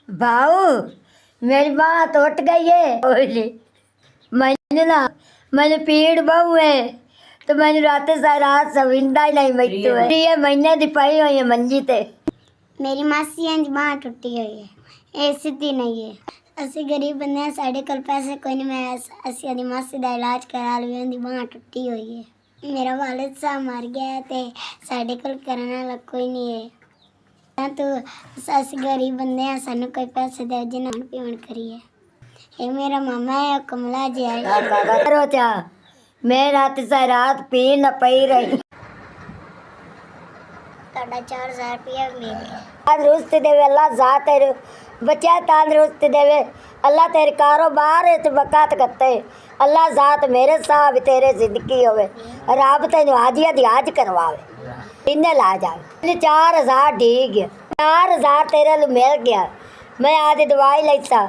भाऊ मेरी बांह टूट गई है। बोले मैंने पीड़ बहु है तो मैंने रात सारी रात सविंदा ही नहीं बैठी है। ये महीने दी पई हुई है मंजी ते। मेरी मासी की बांह टुटी हुई है, ये सीधी नहीं है। ਅਸੀਂ गरीब बंदे हैं, साढ़े कोल पैसे कोई नहीं। मैं ਅਸੀਂ आदी मासी का इलाज करा ली, उनकी बांह टुटी हुई है। मेरा वालिद साहब मर गया है तो साढ़े कोल करने वाला कोई नहीं है। तो ਅਸੀਂ गरीब बंदे हैं, सानू कोई पैसे दे जिन्हें पीवन करिए। ये मेरा मामा है कमला जी है। मैं रात सारी रात पी न पई रही। 4000 रुपया मिल गया। तंदुरुस्ती देवे अल्लाह, जा तेरे बच्चा तंदुरुस्ती देवे अल्लाह, तेरे कारोबार बकात करते अल्लाह, जात मेरे साहब तेरे जिंदगी होवे, रब तेन हाजिया दी हाज करवावे। इन्हें ला जावे 4000 ठीक है, 4000 तेरे मिल गया। मैं आदि दवाई ली सा